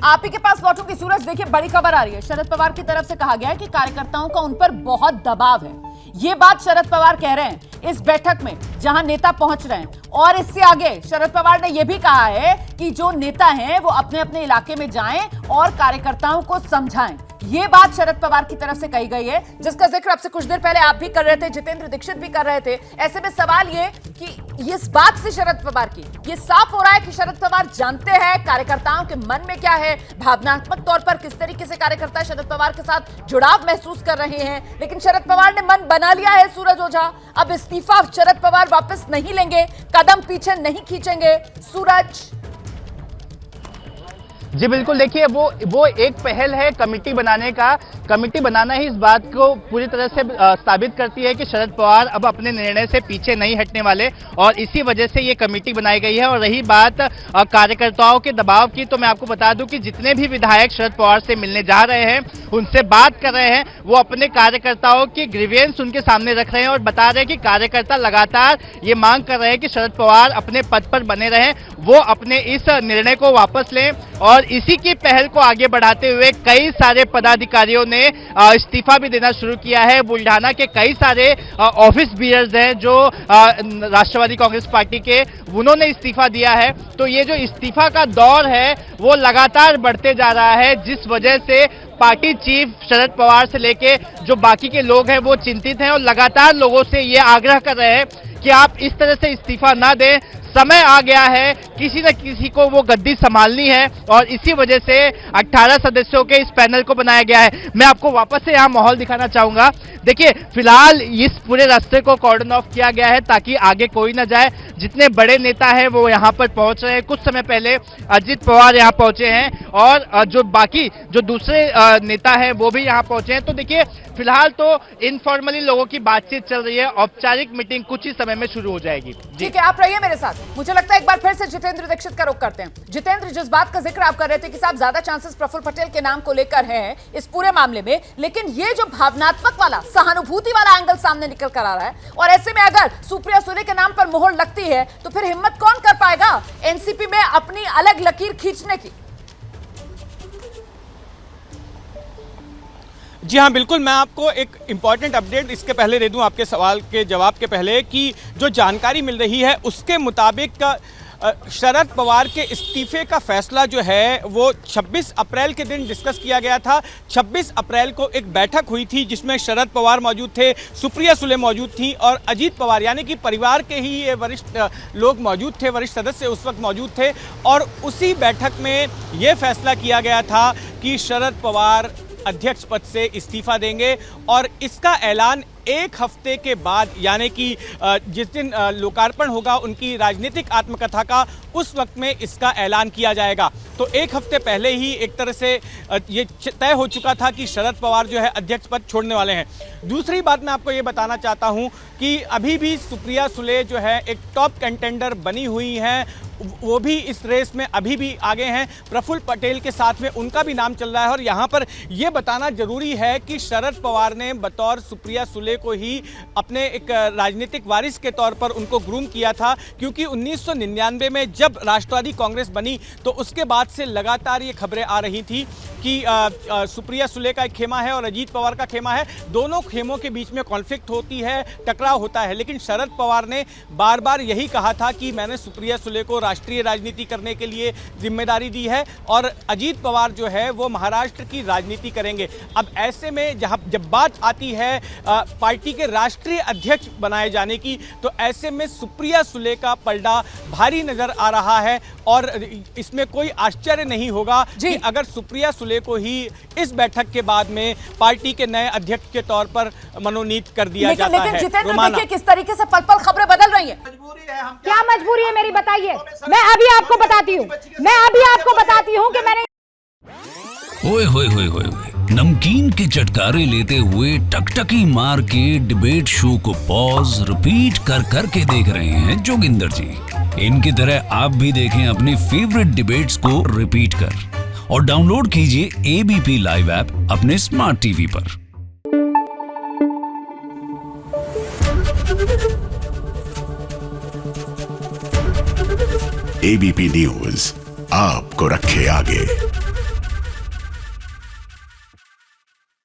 आप ही के पास लौटूंगी सूरज। देखिए, बड़ी खबर आ रही है। शरद पवार की तरफ से कहा गया है कि कार्यकर्ताओं का उन पर बहुत दबाव है। ये बात शरद पवार कह रहे हैं इस बैठक में जहां नेता पहुंच रहे हैं। और इससे आगे शरद पवार ने यह भी कहा है कि जो नेता हैं वो अपने अपने इलाके में जाएं और कार्यकर्ताओं को समझाएं। ये बात शरद पवार की तरफ से कही गई है, जिसका जिक्र आपसे कुछ देर पहले आप भी कर रहे थे, जितेंद्र दीक्षित भी कर रहे थे। ऐसे में सवाल ये कि इस बात से शरद पवार की ये साफ हो रहा है कि शरद पवार जानते हैं कार्यकर्ताओं के मन में क्या है, भावनात्मक तौर पर किस तरीके से कार्यकर्ता शरद पवार के साथ जुड़ाव महसूस कर रहे हैं। लेकिन शरद पवार ने मन बना लिया है सूरज ओझा, अब इस्तीफा शरद पवार वापस नहीं लेंगे, कदम पीछे नहीं खींचेंगे। सूरज जी बिल्कुल, देखिए वो एक पहल है कमेटी बनाने का। कमेटी बनाना ही इस बात को पूरी तरह से साबित करती है कि शरद पवार अब अपने निर्णय से पीछे नहीं हटने वाले, और इसी वजह से ये कमेटी बनाई गई है। और रही बात कार्यकर्ताओं के दबाव की, तो मैं आपको बता दूं कि जितने भी विधायक शरद पवार से मिलने जा रहे हैं, उनसे बात कर रहे हैं, वो अपने कार्यकर्ताओं की ग्रीवेंस उनके सामने रख रहे हैं और बता रहे हैं कि कार्यकर्ता लगातार ये मांग कर रहे हैं कि शरद पवार अपने पद पर बने रहें, वो अपने इस निर्णय को वापस लें। और इसी की पहल को आगे बढ़ाते हुए कई सारे पदाधिकारियों ने इस्तीफा भी देना शुरू किया है। बुल्ढाना के कई सारे ऑफिस बियर्स हैं जो राष्ट्रवादी कांग्रेस पार्टी के, उन्होंने इस्तीफा दिया है। तो ये जो इस्तीफा का दौर है वो लगातार बढ़ते जा रहा है, जिस वजह से पार्टी चीफ शरद पवार से लेके जो बाकी के लोग हैं वो चिंतित हैं और लगातार लोगों से ये आग्रह कर रहे हैं कि आप इस तरह से इस्तीफा ना दें। समय आ गया है, किसी न किसी को वो गद्दी संभालनी है, और इसी वजह से 18 सदस्यों के इस पैनल को बनाया गया है। मैं आपको वापस से यहाँ माहौल दिखाना चाहूंगा। देखिए, फिलहाल इस पूरे रास्ते को कॉर्डन ऑफ किया गया है ताकि आगे कोई ना जाए। जितने बड़े नेता हैं वो यहाँ पर पहुंच रहे हैं। कुछ समय पहले अजित पवार यहाँ पहुंचे हैं और जो बाकी जो दूसरे नेता हैं वो भी यहाँ पहुंचे हैं। तो देखिए, फिलहाल तो इनफॉर्मली लोगों की बातचीत चल रही है। औपचारिक मीटिंग कुछ ही समय में शुरू हो जाएगी। ठीक है, आप रहिए मेरे साथ। मुझे लगता है एक बार फिर से जितेंद्र दीक्षित का रुख करते हैं। जितेंद्र, जिस बात का जिक्र आप कर रहे थे कि साहब ज्यादा चांसेस प्रफुल्ल पटेल के नाम को लेकर हैं इस पूरे मामले में, लेकिन ये जो भावनात्मक वाला, सहानुभूति वाला एंगल सामने निकल कर आ रहा है, और ऐसे में अगर सुप्रिया सुले के नाम पर मोहर लगती है तो फिर हिम्मत कौन कर पाएगा एनसीपी में अपनी अलग लकीर खींचने की? जी हाँ, बिल्कुल। मैं आपको एक इम्पॉर्टेंट अपडेट इसके पहले दे दूं, आपके सवाल के जवाब के पहले, कि जो जानकारी मिल रही है उसके मुताबिक शरद पवार के इस्तीफे का फैसला जो है वो 26 अप्रैल के दिन डिस्कस किया गया था। 26 अप्रैल को एक बैठक हुई थी जिसमें शरद पवार मौजूद थे, सुप्रिया सुले मौजूद थी और अजीत पवार यानी कि परिवार के ही ये वरिष्ठ लोग मौजूद थे, वरिष्ठ सदस्य उस वक्त मौजूद थे। और उसी बैठक में ये फैसला किया गया था कि शरद पवार अध्यक्ष पद से इस्तीफा देंगे, और इसका ऐलान एक हफ्ते के बाद यानी कि जिस दिन लोकार्पण होगा उनकी राजनीतिक आत्मकथा का, उस वक्त में इसका ऐलान किया जाएगा। तो एक हफ्ते पहले ही एक तरह से ये तय हो चुका था कि शरद पवार जो है अध्यक्ष पद छोड़ने वाले हैं। दूसरी बात मैं आपको ये बताना चाहता हूँ कि अभी भी सुप्रिया सुले जो है एक टॉप कंटेंडर बनी हुई हैं, वो भी इस रेस में अभी भी आगे हैं। प्रफुल्ल पटेल के साथ में उनका भी नाम चल रहा है। और यहाँ पर यह बताना जरूरी है कि शरद पवार ने बतौर सुप्रिया सुले को ही अपने एक राजनीतिक वारिस के तौर पर उनको ग्रूम किया था, क्योंकि 1999 में जब राष्ट्रवादी कांग्रेस बनी तो उसके बाद से लगातार ये खबरें आ रही थी कि सुप्रिया सुले का एक खेमा है और अजीत पवार का खेमा है, दोनों खेमों के बीच में कॉन्फ्लिक्ट होती है, टकराव होता है। लेकिन शरद पवार ने बार बार यही कहा था कि मैंने सुप्रिया सुले को राष्ट्रीय राजनीति करने के लिए जिम्मेदारी दी है और अजीत पवार जो है वो महाराष्ट्र की राजनीति करेंगे। अब ऐसे में जब बात आती है पार्टी के राष्ट्रीय अध्यक्ष बनाए जाने की, तो ऐसे में सुप्रिया सुले का पलड़ा भारी नजर आ रहा है। और इसमें कोई आश्चर्य नहीं होगा कि अगर सुप्रिया सुले को ही इस बैठक के बाद में पार्टी के नए अध्यक्ष के तौर पर मनोनीत कर दिया जाता है। लेकिन जितेंद्र, देखिए किस तरीके से पल पल खबरें बदल रही हैं। क्या मजबूरी है मेरी, बताइए। मैं अभी आपको बताती हूँ कि मैंने ओए होए होए होए नमकीन के चटकारे लेते हुए टकटकी मार के डिबेट शो को पॉज रिपीट कर करके देख रहे हैं जोगिंदर जी। इनकी तरह आप भी देखें अपनी फेवरेट डिबेट्स को रिपीट कर, और डाउनलोड कीजिए एबीपी लाइव ऐप अपने स्मार्ट टीवी पर। एबीपी न्यूज आपको रखे आगे।